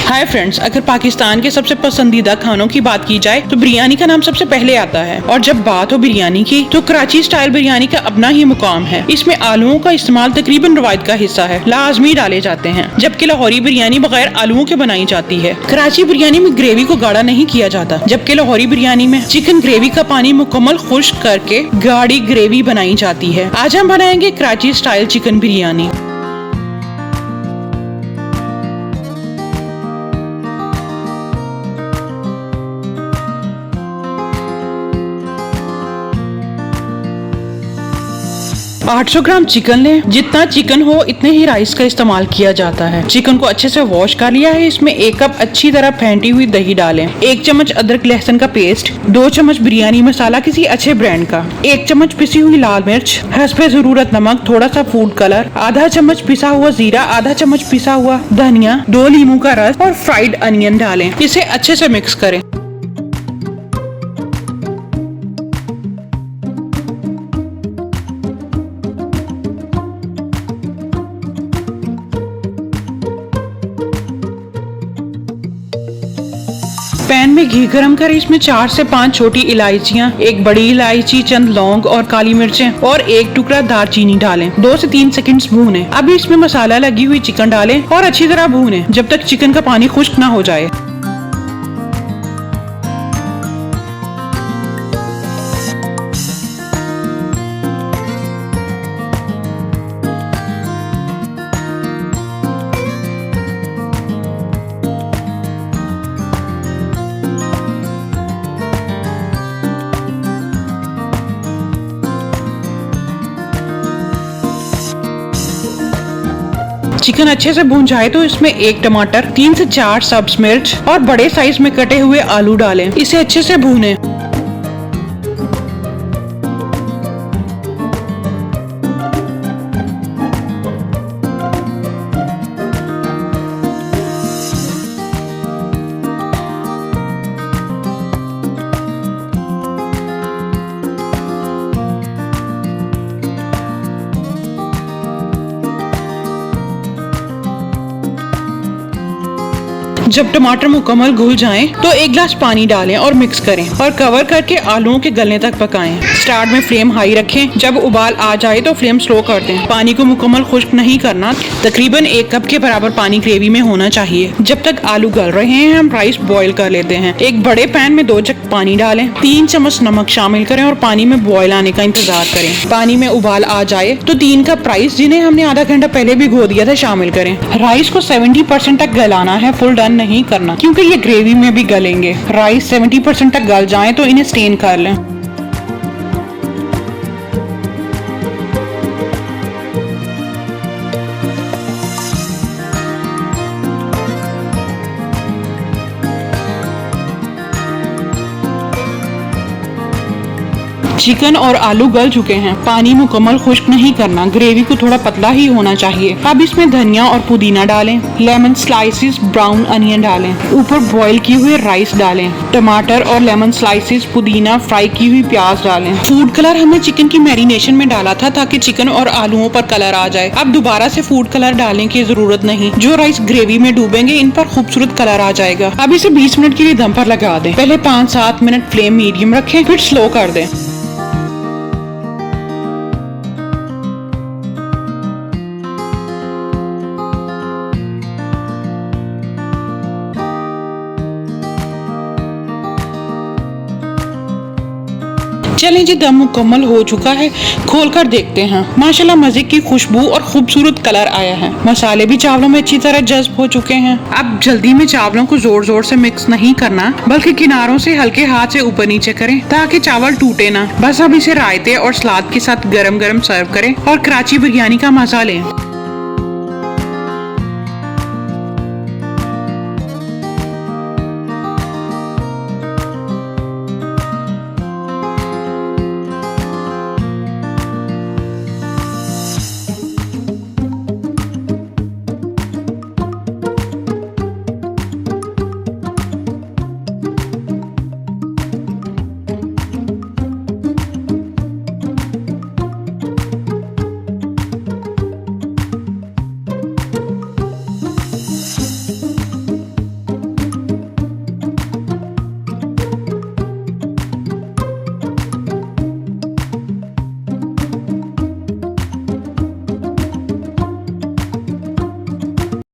Hi friends, अगर पाकिस्तान के सबसे पसंदीदा खानों की बात की जाए तो बिरयानी का नाम सबसे पहले आता है। और जब बात हो बिरयानी की तो कराची स्टाइल बिरयानी का अपना ही मुकाम है। इसमें आलूओं का इस्तेमाल तकरीबन रवायत का हिस्सा है, लाजमी डाले जाते हैं, जबकि लाहौरी बिरयानी बगैर आलूओं के बनाई जाती है। कराची बिरयानी में ग्रेवी को गाढ़ा नहीं किया जाता, जबकि लाहौरी बिरयानी में चिकन ग्रेवी का पानी मुकम्मल खुश्क करके गाढ़ी ग्रेवी बनाई जाती है। आज हम बनाएंगे Karachi style chicken biryani. 800 gram chicken लें। जितना चिकन हो इतने ही राइस का इस्तेमाल किया जाता है। चिकन को अच्छे से वॉश कर लिया है। इसमें 1 कप अच्छी तरह फेंटी हुई दही डालें, 1 चम्मच अदरक लहसुन का पेस्ट, 2 चम्मच बिरयानी मसाला किसी अच्छे ब्रांड का, 1 चम्मच पिसी हुई लाल मिर्च, हस्बे जरूरत नमक, थोड़ा सा फूड कलर, आधा चम्मच पिसा हुआ जीरा, आधा चम्मच पिसा हुआ धनिया, 2 नींबू का रस और फ्राइड अनियन डालें। इसे अच्छे से मिक्स करें। पैन में घी गरम कर इसमें 4 से 5 छोटी इलायचियां, 1 बड़ी इलायची, चंद लौंग और काली मिर्चें और 1 टुकड़ा दालचीनी डालें। 2 से 3 सेकंड्स भूनें। अब इसमें मसाला लगी हुई चिकन डालें और अच्छी तरह भूनें जब तक चिकन का पानी खुश्क ना हो जाए। चिकन अच्छे से भून जाए तो इसमें 1 टमाटर, 3 से 4 सब्ज मिर्च और बड़े साइज में कटे हुए आलू डालें। इसे अच्छे से भूनें। जब टमाटर मुकम्मल घुल जाएं तो 1 गिलास पानी डालें और मिक्स करें और कवर करके आलूओं के गलने तक पकाएं। स्टार्ट में फ्लेम हाई रखें। जब उबाल आ जाए तो फ्लेम स्लो कर दें। पानी को मुकम्मल खुश्क नहीं करना। तकरीबन 1 कप के बराबर पानी ग्रेवी में होना चाहिए। जब तक आलू गल रहे हैं हम राइस बॉईल कर लेते हैं। एक बड़े पैन में 2 जग पानी डालें, 3 चम्मच नमक शामिल करें और पानी में बॉईल आने का इंतजार करें। पानी में उबाल आ जाए तो 3 कप राइस, जिन्हें हमने आधा घंटा पहले भिगो दिया था, शामिल करें। राइस को 70% तक गलाना है, फुल डन नहीं करना, क्योंकि ये ग्रेवी में भी गलेंगे। राइस 70% तक गल जाएं तो इन्हें स्टेन कर लें। चिकन और आलू गल चुके हैं। पानी मुकम्मल खुश्क नहीं करना, ग्रेवी को थोड़ा पतला ही होना चाहिए। अब इसमें धनिया और पुदीना डालें, लेमन स्लाइसेस, ब्राउन अनियन डालें, ऊपर बॉईल किए हुए राइस डालें, टमाटर और लेमन स्लाइसेस, पुदीना, फ्राई की हुई प्याज डालें। फूड कलर हमने चिकन की मैरिनेशन में डाला था ताकि चिकन और आलूओं पर कलर आ जाए। अब दोबारा से फूड कलर डालने की जरूरत नहीं। जो राइस ग्रेवी में डूबेंगे इन पर खूबसूरत कलर आ जाएगा। अब इसे 20 मिनट के लिए दम पर लगा दें। पहले 5-7 मिनट फ्लेम मीडियम रखें, फिर स्लो कर दें। चलें जी, दम मुकम्मल हो चुका है। खोलकर देखते हैं। माशाल्लाह मज़े की खुशबू और खूबसूरत कलर आया है। मसाले भी चावलों में अच्छी तरह जज्ब हो चुके हैं। अब जल्दी में चावलों को जोर जोर से मिक्स नहीं करना, बल्कि किनारों से हल्के हाथ से ऊपर नीचे करें ताकि चावल टूटे ना। बस अब इसे रायते और सलाद के साथ गरम गरम सर्व करें और कराची बिरयानी का मजा लें।